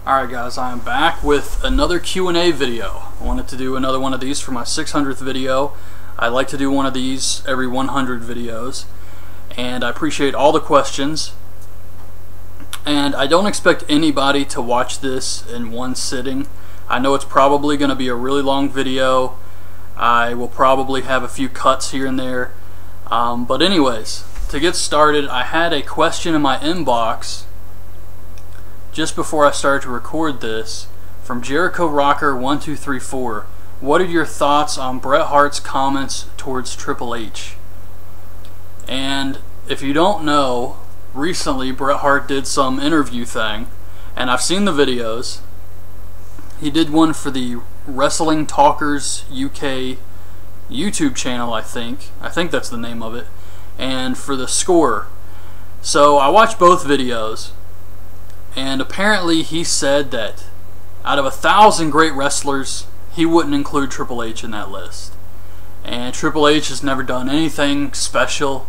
Alright guys, I am back with another Q&A video. I wanted to do another one of these for my 600th video. I like to do one of these every 100 videos. And I appreciate all the questions. And I don't expect anybody to watch this in one sitting. I know it's probably going to be a really long video. I will probably have a few cuts here and there. But anyways, to get started, I had a question in my inbox just before I started to record this from Jericho Rocker 1234. What are your thoughts on Bret Hart's comments towards Triple H? And if you don't know, recently Bret Hart did some interview thing, and I've seen the videos. He did one for the Wrestling Talkers UK YouTube channel, I think that's the name of it, and for the Score. So I watched both videos, and apparently he said that out of 1,000 great wrestlers, he wouldn't include Triple H in that list. And Triple H has never done anything special.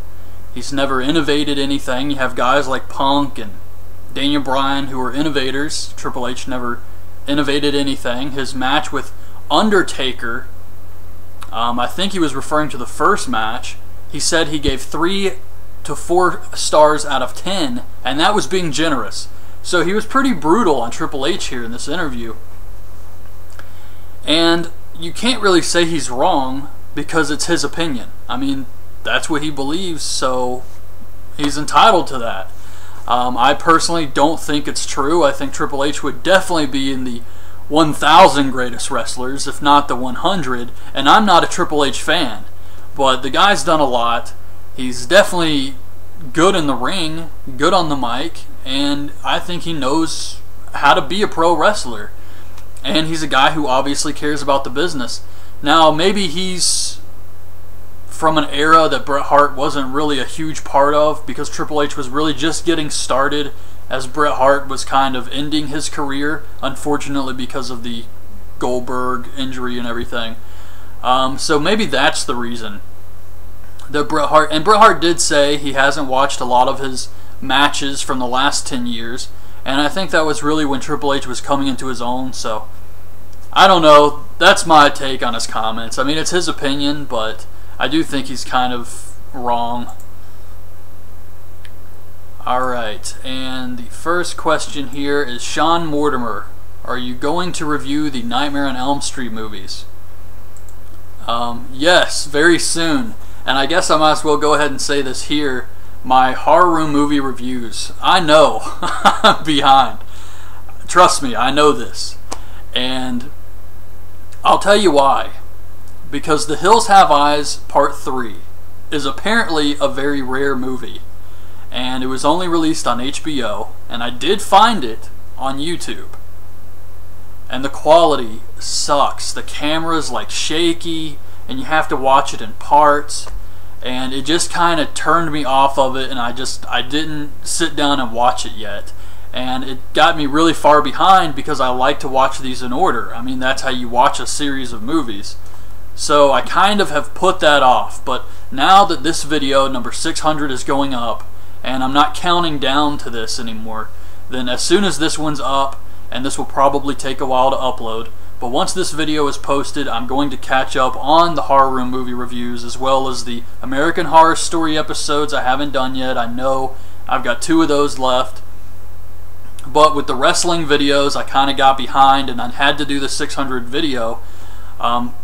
He's never innovated anything. You have guys like Punk and Daniel Bryan who are innovators. Triple H never innovated anything. His match with Undertaker, I think he was referring to the first match. He said he gave 3 to 4 stars out of 10, and that was being generous. So he was pretty brutal on Triple H here in this interview. And you can't really say he's wrong because it's his opinion. I mean, that's what he believes, so he's entitled to that. I personally don't think it's true. I think Triple H would definitely be in the 1,000 greatest wrestlers, if not the 100. And I'm not a Triple H fan, but the guy's done a lot. He's definitely good in the ring, good on the mic, and I think he knows how to be a pro wrestler. And he's a guy who obviously cares about the business. Now, maybe he's from an era that Bret Hart wasn't really a huge part of, because Triple H was really just getting started as Bret Hart was kind of ending his career, unfortunately because of the Goldberg injury and everything. So maybe that's the reason that Bret Hart did say he hasn't watched a lot of his matches from the last 10 years, and I think that was really when Triple H was coming into his own. So I don't know, that's my take on his comments. I mean, it's his opinion, but I do think he's kind of wrong. Alright, and the first question here is Sean Mortimer. Are you going to review the Nightmare on Elm Street movies? Yes, very soon. And I guess I might as well go ahead and say this here. My horror room movie reviews. I know I'm behind. Trust me, I know this. And I'll tell you why. Because The Hills Have Eyes Part 3 is apparently a very rare movie. And it was only released on HBO. And I did find it on YouTube. And the quality sucks. The camera's like shaky, and you have to watch it in parts. And it just kind of turned me off of it, and I didn't sit down and watch it yet. And it got me really far behind because I like to watch these in order. I mean, that's how you watch a series of movies. So I kind of have put that off. But now that this video, number 600, is going up, and I'm not counting down to this anymore, then as soon as this one's up, and this will probably take a while to upload, but once this video is posted, I'm going to catch up on the horror room movie reviews, as well as the American Horror Story episodes I haven't done yet. I know I've got 2 of those left. But with the wrestling videos, I kind of got behind, and I had to do the 600 video,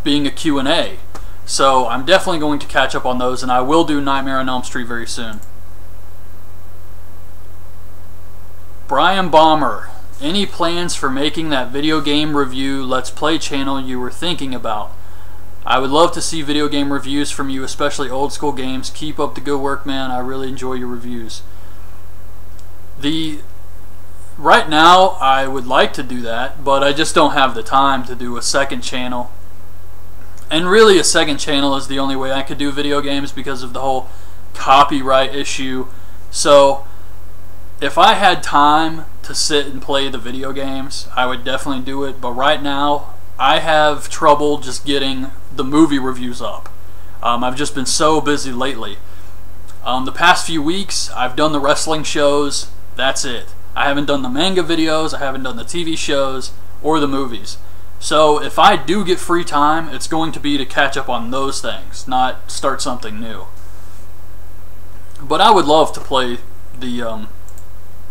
being a Q&A. So I'm definitely going to catch up on those, and I will do Nightmare on Elm Street very soon. Brian Bomber. Any plans for making that video game review Let's Play channel you were thinking about? I would love to see video game reviews from you, especially old school games. Keep up the good work, man. I really enjoy your reviews. Right now, I would like to do that, but I just don't have the time to do a second channel. And really, a second channel is the only way I could do video games because of the whole copyright issue. So if I had time to sit and play the video games, I would definitely do it. But right now, I have trouble just getting the movie reviews up. I've just been so busy lately. The past few weeks, I've done the wrestling shows. That's it. I haven't done the manga videos, I haven't done the TV shows, or the movies. So if I do get free time, it's going to be to catch up on those things, not start something new. But I would love to play the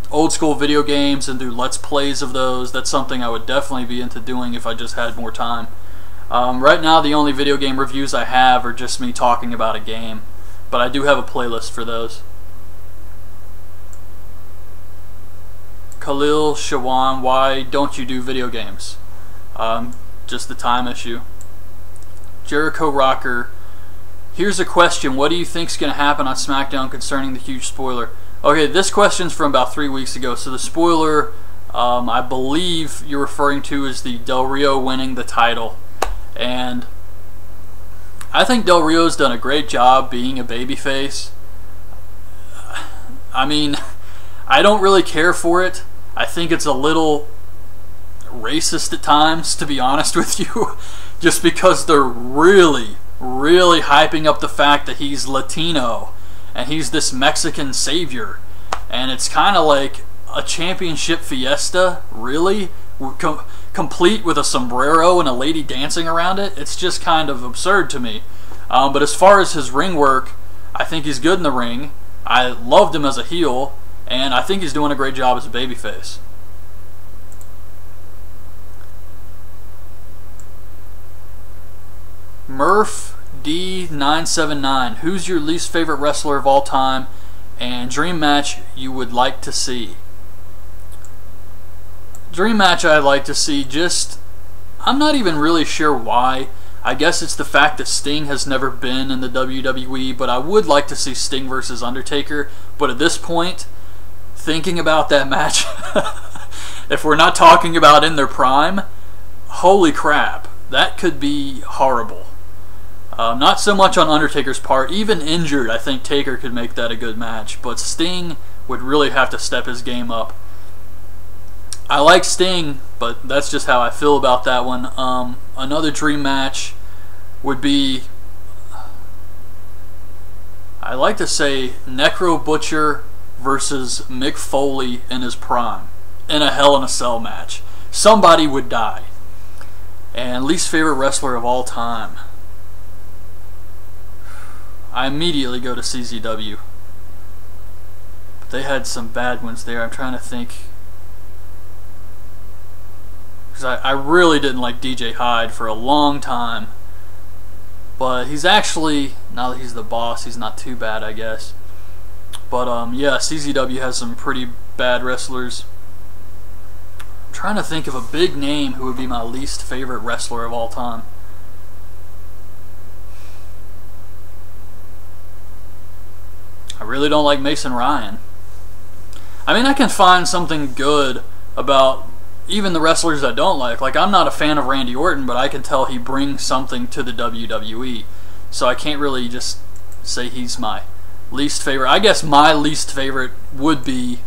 old school video games and do Let's Plays of those. That's something I would definitely be into doing if I just had more time. Right now the only video game reviews I have are just me talking about a game, but I do have a playlist for those. Khalil Shawan, why don't you do video games? Just the time issue. Jericho Rocker, here's a question. What do you think is going to happen on SmackDown concerning the huge spoiler? Okay, this question's from about 3 weeks ago. So the spoiler, I believe you're referring to is the Del Rio winning the title. And I think Del Rio's done a great job being a babyface. I mean, I don't really care for it. I think it's a little racist at times, to be honest with you, just because they're really hyping up the fact that he's Latino and he's this Mexican savior, and it's kind of like a championship fiesta, really, complete with a sombrero and a lady dancing around it. It's just kind of absurd to me. But as far as his ring work, I think he's good in the ring. I loved him as a heel, and I think he's doing a great job as a babyface. Murph D979, who's your least favorite wrestler of all time and dream match you would like to see? Dream match I'd like to see, just, I'm not even really sure why. I guess it's the fact that Sting has never been in the WWE, but I would like to see Sting versus Undertaker. But at this point, thinking about that match, if we're not talking about in their prime, holy crap, that could be horrible. Not so much on Undertaker's part. Even injured, I think Taker could make that a good match. But Sting would really have to step his game up. I like Sting, but that's just how I feel about that one. Another dream match would be, I like to say, Necro Butcher versus Mick Foley in his prime in a Hell in a Cell match. Somebody would die. And least favorite wrestler of all time, I immediately go to CZW. But they had some bad ones there. I'm trying to think. Because I really didn't like DJ Hyde for a long time. But he's actually, now that he's the boss, he's not too bad, I guess. But yeah, CZW has some pretty bad wrestlers. I'm trying to think of a big name who would be my least favorite wrestler of all time. I really don't like Mason Ryan. I mean, I can find something good about even the wrestlers I don't like. Like, I'm not a fan of Randy Orton, but I can tell he brings something to the WWE. So I can't really just say he's my least favorite. I guess my least favorite would be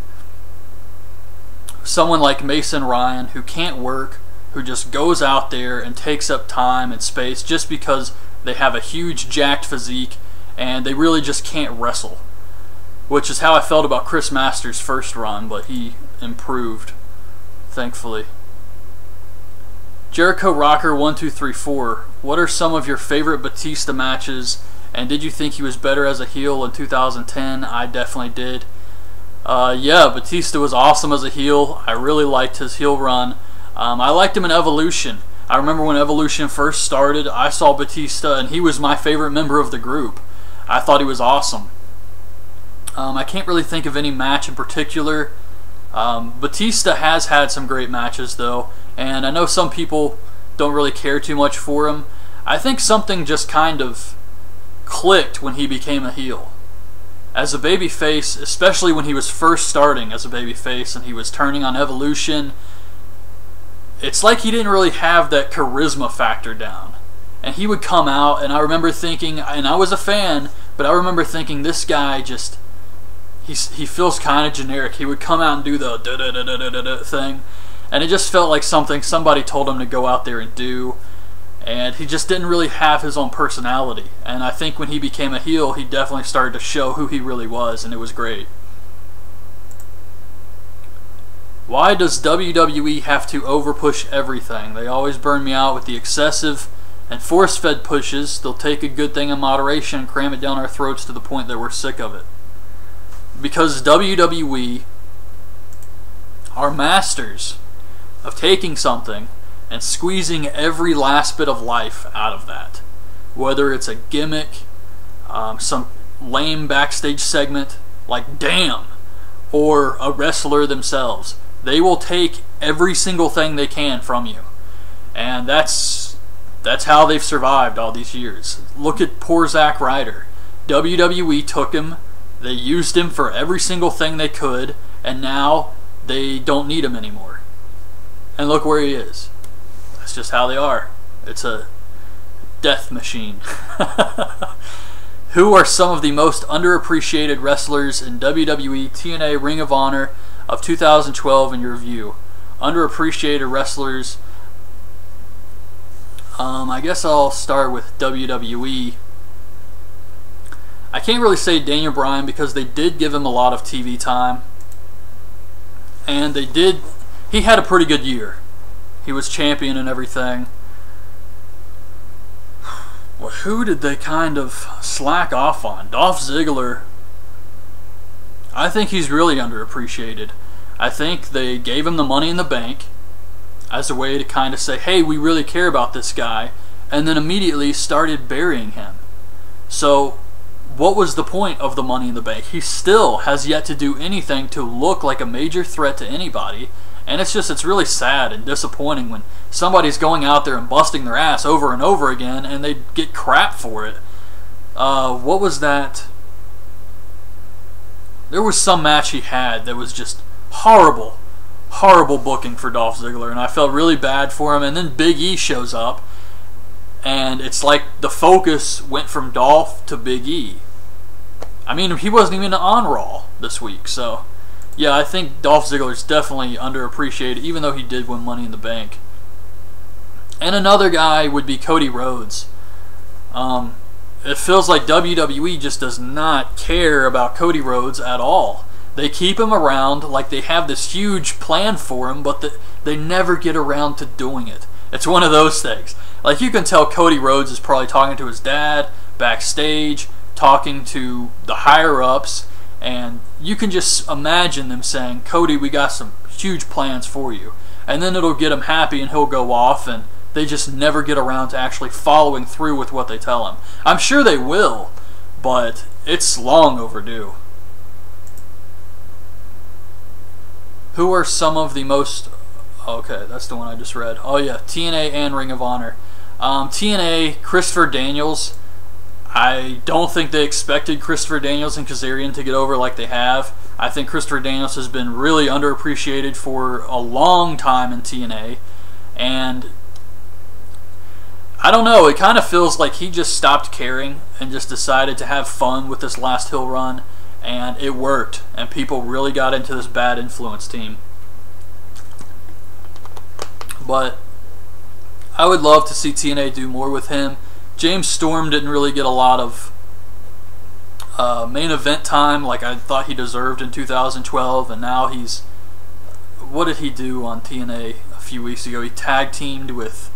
someone like Mason Ryan, who can't work, who just goes out there and takes up time and space just because they have a huge jacked physique and they really just can't wrestle. Which is how I felt about Chris Masters' first run, but he improved, thankfully. Jericho Rocker 1234. What are some of your favorite Batista matches, and did you think he was better as a heel in 2010? I definitely did. Yeah, Batista was awesome as a heel. I really liked his heel run. I liked him in Evolution. I remember when Evolution first started, I saw Batista, and he was my favorite member of the group. I thought he was awesome. I can't really think of any match in particular. Batista has had some great matches though, and I know some people don't really care too much for him. I think something just kind of clicked when he became a heel. As a babyface, especially when he was first starting as a babyface and he was turning on Evolution, it's like he didn't really have that charisma factor down. And he would come out, and I remember thinking, and I was a fan, but I remember thinking, this guy just, he feels kind of generic. He would come out and do the da-da-da-da-da-da thing, and it just felt like something somebody told him to go out there and do, and he just didn't really have his own personality. And I think when he became a heel, he definitely started to show who he really was, and it was great. Why does WWE have to overpush everything? They always burn me out with the excessive and force-fed pushes. They'll take a good thing in moderation and cram it down our throats to the point that we're sick of it. Because WWE are masters of taking something and squeezing every last bit of life out of that. Whether it's a gimmick, some lame backstage segment like Damn, or a wrestler themselves. They will take every single thing they can from you. And that's how they've survived all these years. Look at poor Zack Ryder. WWE took him, they used him for every single thing they could, and now they don't need him anymore. And look where he is. That's just how they are. It's a death machine. Who are some of the most underappreciated wrestlers in WWE, TNA, Ring of Honor of 2012 in your view? Underappreciated wrestlers. I guess I'll start with WWE. I can't really say Daniel Bryan because they did give him a lot of TV time. And he had a pretty good year. He was champion and everything. Well, who did they kind of slack off on? Dolph Ziggler. I think he's really underappreciated. I think they gave him the Money in the Bank as a way to kind of say, hey, we really care about this guy, and then immediately started burying him. So what was the point of the Money in the Bank? He still has yet to do anything to look like a major threat to anybody. And it's really sad and disappointing when somebody's going out there and busting their ass over and over again and they get crap for it. What was that? There was some match he had that was just horrible, horrible booking for Dolph Ziggler, and I felt really bad for him. And then Big E shows up, and it's like the focus went from Dolph to Big E. I mean, he wasn't even on Raw this week, so yeah, I think Dolph Ziggler's definitely underappreciated, even though he did win Money in the Bank. And another guy would be Cody Rhodes. It feels like WWE just does not care about Cody Rhodes at all. They keep him around like they have this huge plan for him, but they never get around to doing it. It's one of those things. Like, you can tell Cody Rhodes is probably talking to his dad backstage, talking to the higher-ups, and you can just imagine them saying, Cody, we got some huge plans for you. And then it'll get him happy and he'll go off, and they just never get around to actually following through with what they tell him. I'm sure they will, but it's long overdue. Who are some of the most... Okay, that's the one I just read. Oh yeah, TNA and Ring of Honor. TNA, Christopher Daniels. I don't think they expected Christopher Daniels and Kazarian to get over like they have. I think Christopher Daniels has been really underappreciated for a long time in TNA. And I don't know, it kind of feels like he just stopped caring and just decided to have fun with this last hill run. And it worked. And people really got into this Bad Influence team. But I would love to see TNA do more with him. James Storm didn't really get a lot of main event time like I thought he deserved in 2012, and now he's... What did he do on TNA a few weeks ago? He tag teamed with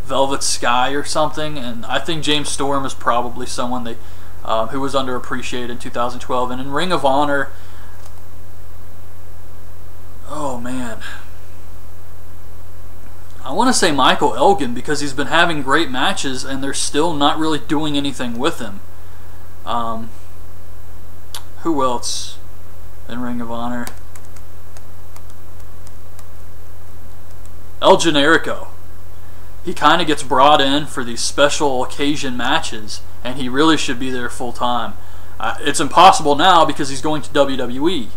Velvet Sky or something, and I think James Storm is probably someone who was underappreciated in 2012. And in Ring of Honor, oh man, I want to say Michael Elgin because he's been having great matches and they're still not really doing anything with him. Who else in Ring of Honor? El Generico. He kind of gets brought in for these special occasion matches, and he really should be there full time. It's impossible now because he's going to WWE.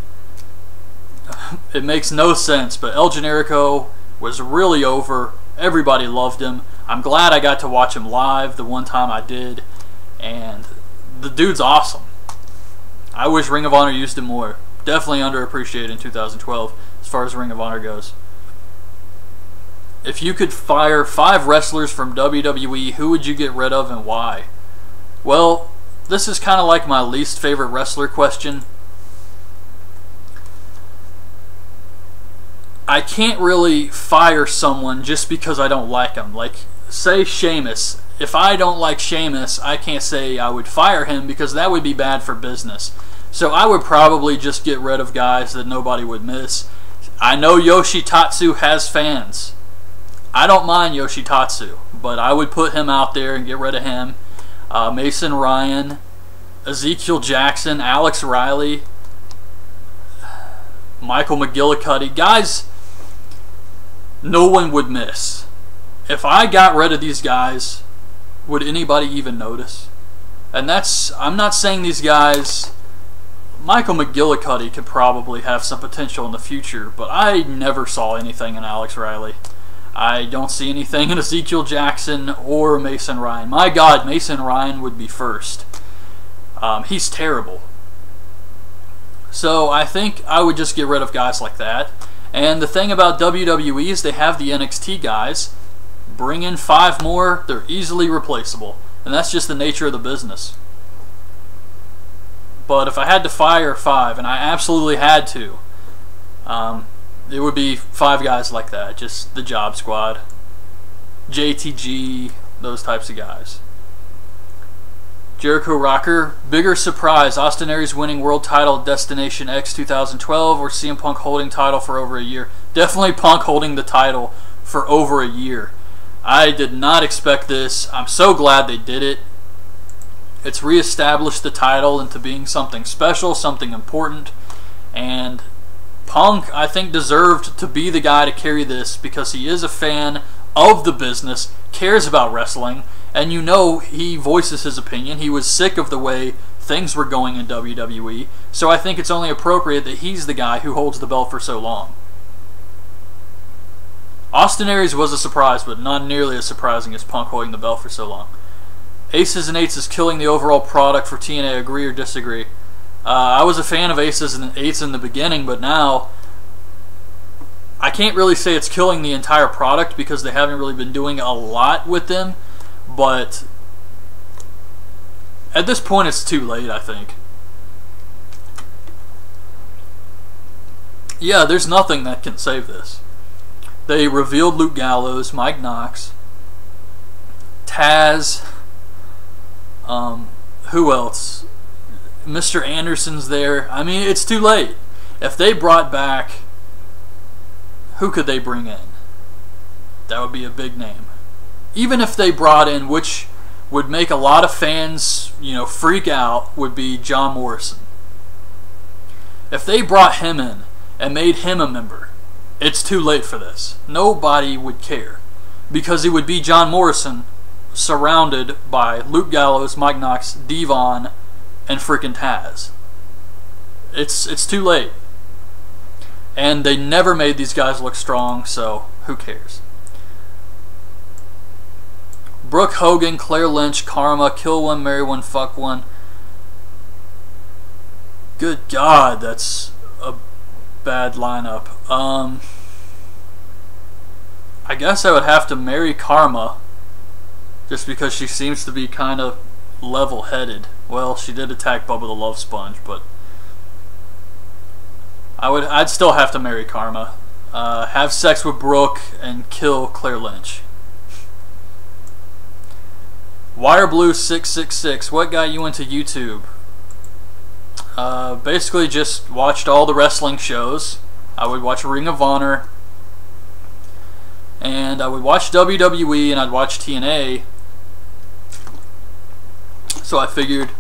It makes no sense, but El Generico was really over. Everybody loved him. I'm glad I got to watch him live the one time I did, and the dude's awesome. I wish Ring of Honor used him more. Definitely underappreciated in 2012 as far as Ring of Honor goes. If you could fire 5 wrestlers from WWE, who would you get rid of and why? Well, this is kind of like my least favorite wrestler question. I can't really fire someone just because I don't like them. Like, say Sheamus. If I don't like Sheamus, I can't say I would fire him because that would be bad for business. So I would probably just get rid of guys that nobody would miss. I know Yoshitatsu has fans. I don't mind Yoshitatsu, but I would put him out there and get rid of him. Mason Ryan, Ezekiel Jackson, Alex Riley, Michael McGillicuddy. Guys no one would miss. If I got rid of these guys, would anybody even notice? And I'm not saying these guys... Michael McGillicuddy could probably have some potential in the future, but I never saw anything in Alex Riley. I don't see anything in Ezekiel Jackson or Mason Ryan. My God, Mason Ryan would be first. He's terrible. So I think I would just get rid of guys like that. And the thing about WWE is they have the NXT guys. Bring in 5 more, they're easily replaceable. And that's just the nature of the business. But if I had to fire 5, and I absolutely had to, it would be 5 guys like that. Just the Job Squad. JTG, those types of guys. Jericho Rocker, bigger surprise, Austin Aries winning world title at Destination X 2012 or CM Punk holding title for over a year? Definitely Punk holding the title for over a year. I did not expect this. I'm so glad they did it. It's reestablished the title into being something special, something important, and Punk, I think, deserved to be the guy to carry this because he is a fan of the business, cares about wrestling, and you know he voices his opinion. He was sick of the way things were going in WWE, so I think it's only appropriate that he's the guy who holds the belt for so long. Austin Aries was a surprise, but not nearly as surprising as Punk holding the belt for so long. Aces and Eights is killing the overall product for TNA. Agree or disagree? I was a fan of Aces and Eights in the beginning, but now I can't really say it's killing the entire product because they haven't really been doing a lot with them. But at this point, it's too late, I think. Yeah, there's nothing that can save this. They revealed Luke Gallows, Mike Knox, Taz. Who else? Mr. Anderson's there. I mean, it's too late. If they brought back, who could they bring in? That would be a big name. Even if they brought in, which would make a lot of fans, freak out, would be John Morrison. If they brought him in and made him a member, it's too late for this. Nobody would care because it would be John Morrison surrounded by Luke Gallows, Mike Knox, Devon, and freaking Taz. It's too late. And they never made these guys look strong, so who cares? Brooke Hogan, Claire Lynch, Karma, kill one, marry one, fuck one. Good God, that's a bad lineup. I guess I would have to marry Karma. Just because she seems to be kind of level-headed. Well, she did attack Bubba the Love Sponge, but I'd still have to marry Karma. Have sex with Brooke and kill Claire Lynch. Wireblue666, what got you into YouTube? Basically just watched all the wrestling shows. I would watch Ring of Honor, and I would watch WWE, and I'd watch TNA. So I figured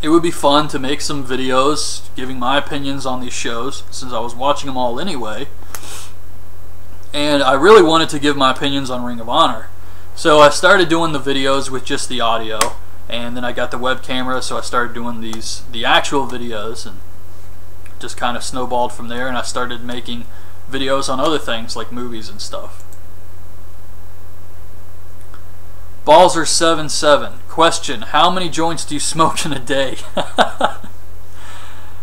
it would be fun to make some videos giving my opinions on these shows, since I was watching them all anyway. And I really wanted to give my opinions on Ring of Honor. So I started doing the videos with just the audio, and then I got the web camera, so I started doing the actual videos, and just kind of snowballed from there, and I started making videos on other things like movies and stuff. Balzer77, question, how many joints do you smoke in a day?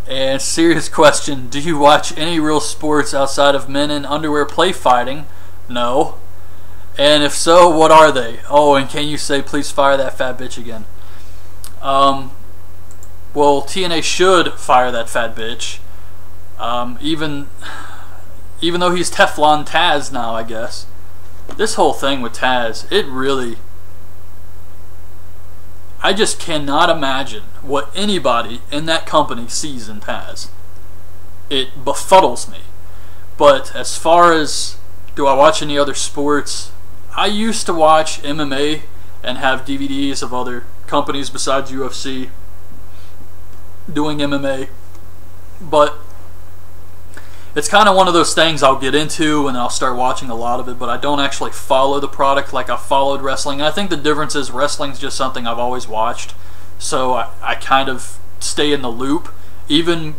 And serious question, do you watch any real sports outside of men in underwear play fighting? No. And if so, what are they? Oh, and can you say please fire that fat bitch again? Well, TNA should fire that fat bitch. even though he's Teflon Taz now, I guess. This whole thing with Taz, it really... I just cannot imagine what anybody in that company sees in Taz. It befuddles me. But as far as, do I watch any other sports? I used to watch MMA and have DVDs of other companies besides UFC doing MMA. But it's kind of one of those things I'll get into and I'll start watching a lot of it, but I don't actually follow the product like I followed wrestling. I think the difference is wrestling's just something I've always watched, so I kind of stay in the loop. Even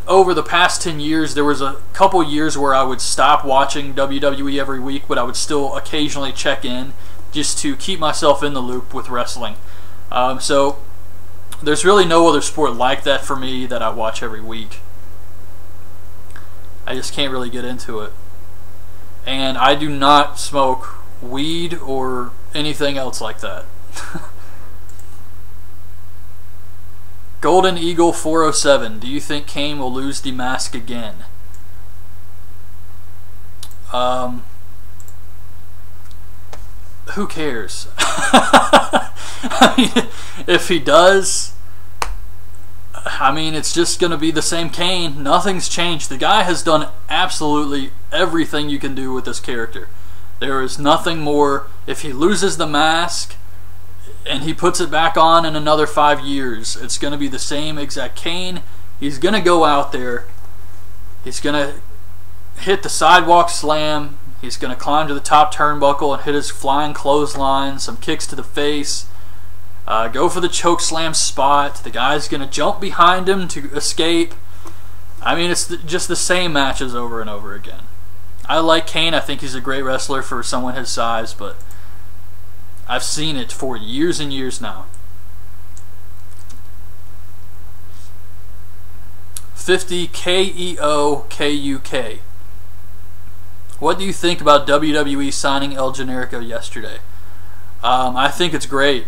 over the past 10 years, there was a couple years where I would stop watching WWE every week, but I would still occasionally check in just to keep myself in the loop with wrestling. So there's really no other sport like that for me that I watch every week. I just can't really get into it. And I do not smoke weed or anything else like that. Golden Eagle 407. Do you think Kane will lose the mask again? Who cares? I mean, if he does, I mean, it's just going to be the same Kane. Nothing's changed. The guy has done absolutely everything you can do with this character. There is nothing more. If he loses the mask and he puts it back on in another 5 years, it's going to be the same exact Kane. He's going to go out there. He's going to hit the sidewalk slam. He's going to climb to the top turnbuckle and hit his flying clothesline, some kicks to the face. Go for the choke slam spot. The guy's going to jump behind him to escape. I mean, it's just the same matches over and over again. I like Kane. I think he's a great wrestler for someone his size, but I've seen it for years and years now. 50 KEOKUK. What do you think about WWE signing El Generico yesterday? I think it's great.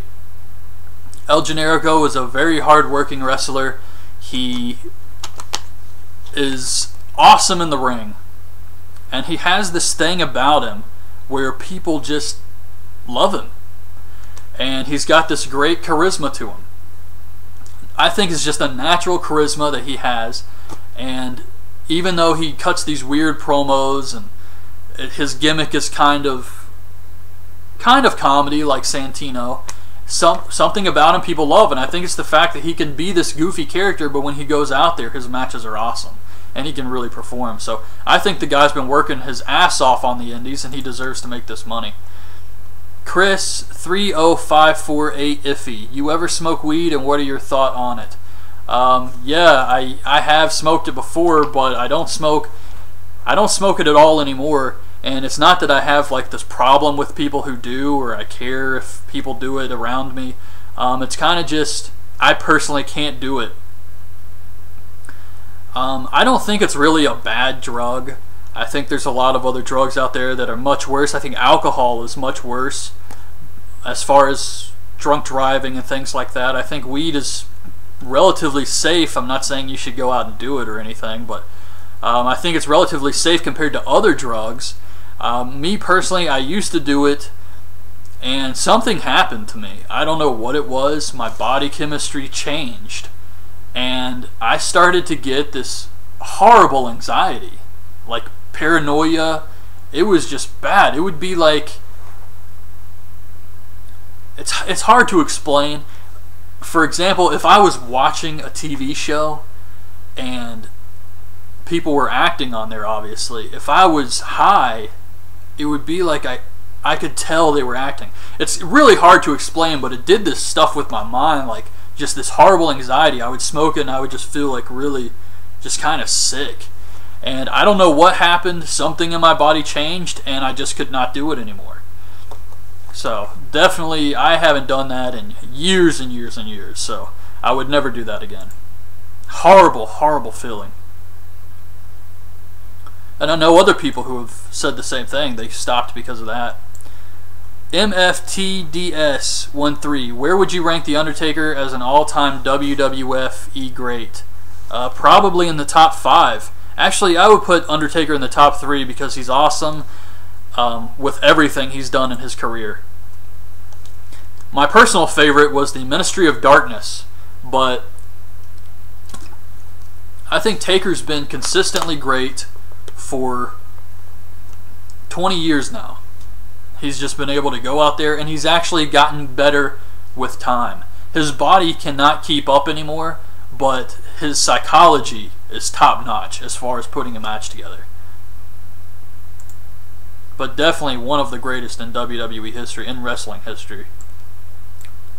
El Generico is a very hard-working wrestler. He is awesome in the ring. And he has this thing about him where people just love him. And he's got this great charisma to him. I think it's just a natural charisma that he has. And even though he cuts these weird promos and his gimmick is kind of comedy like Santino, something about him people love, and I think it's the fact that he can be this goofy character, but when he goes out there, his matches are awesome, and he can really perform. So I think the guy's been working his ass off on the indies, and he deserves to make this money. Chris 30548 Iffy. You ever smoke weed, and what are your thoughts on it? Yeah, I have smoked it before, but I don't smoke it at all anymore. And it's not that I have like this problem with people who do, or I care if people do it around me. It's kind of just, I personally can't do it. I don't think it's really a bad drug. I think there's a lot of other drugs out there that are much worse. I think alcohol is much worse as far as drunk driving and things like that. I think weed is relatively safe. I'm not saying you should go out and do it or anything, but I think it's relatively safe compared to other drugs. Me personally, I used to do it, and something happened to me. I don't know what it was. My body chemistry changed, and I started to get this horrible anxiety, like paranoia. It was just bad. It would be like, it's hard to explain. For example, if I was watching a TV show and people were acting on there, obviously, if I was high, it would be like I could tell they were acting. It's really hard to explain, but it did this stuff with my mind, like just this horrible anxiety. I would smoke it and I would just feel like really just kind of sick. And I don't know what happened. Something in my body changed and I just could not do it anymore. So definitely I haven't done that in years and years and years, so I would never do that again. Horrible, horrible feeling. And I know other people who have said the same thing. They stopped because of that. MFTDS13. Where would you rank The Undertaker as an all-time WWF great? Probably in the top 5. Actually, I would put Undertaker in the top 3 because he's awesome with everything he's done in his career. My personal favorite was the Ministry of Darkness, but I think Taker's been consistently great for 20 years now. He's just been able to go out there, and he's actually gotten better with time. His body cannot keep up anymore, but his psychology is top-notch as far as putting a match together. But definitely one of the greatest in WWE history, in wrestling history.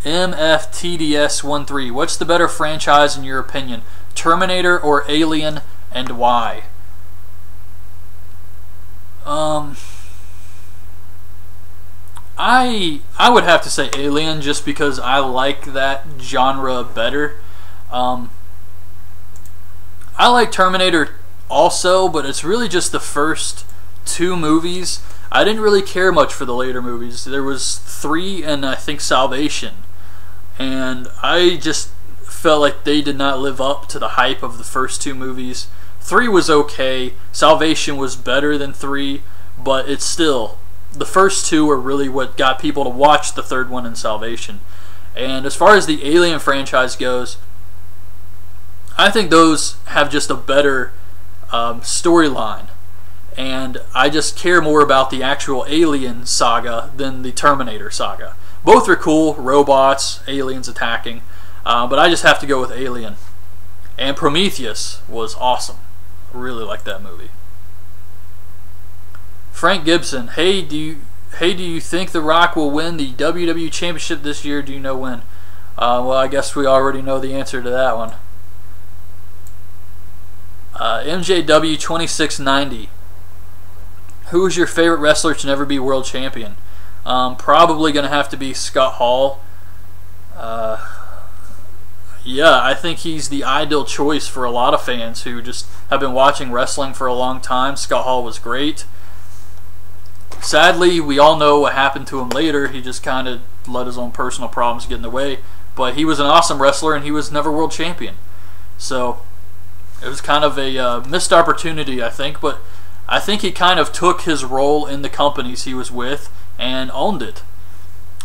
MFTDS13, what's the better franchise in your opinion? Terminator or Alien, and why? I would have to say Alien just because I like that genre better. I like Terminator also, but it's really just the first 2 movies. I didn't really care much for the later movies. There was 3 and I think Salvation. And I just felt like they did not live up to the hype of the first 2 movies. 3 was okay. Salvation was better than 3, but it's still, the first 2 are really what got people to watch the 3rd one in Salvation. And as far as the Alien franchise goes, I think those have just a better storyline. And I just care more about the actual Alien saga than the Terminator saga. Both are cool, robots, aliens attacking, but I just have to go with Alien. And Prometheus was awesome. I really like that movie. Frank Gibson, hey, do you think The Rock will win the WWE Championship this year? Do you know when? Well, I guess we already know the answer to that one. MJW2690. Who is your favorite wrestler to never be world champion? Probably going to have to be Scott Hall. Yeah, I think he's the ideal choice for a lot of fans who just have been watching wrestling for a long time. Scott Hall was great. Sadly, we all know what happened to him later. He just kind of let his own personal problems get in the way. But he was an awesome wrestler, and he was never world champion. So it was kind of a missed opportunity, I think. But I think he kind of took his role in the companies he was with and owned it.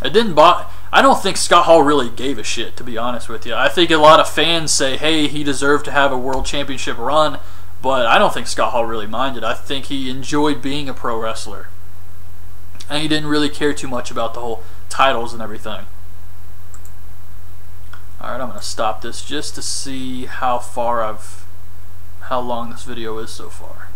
I don't think Scott Hall really gave a shit, to be honest with you. I think a lot of fans say, hey, he deserved to have a world championship run, but I don't think Scott Hall really minded. I think he enjoyed being a pro wrestler. And he didn't really care too much about the whole titles and everything. Alright, I'm going to stop this just to see how long this video is so far.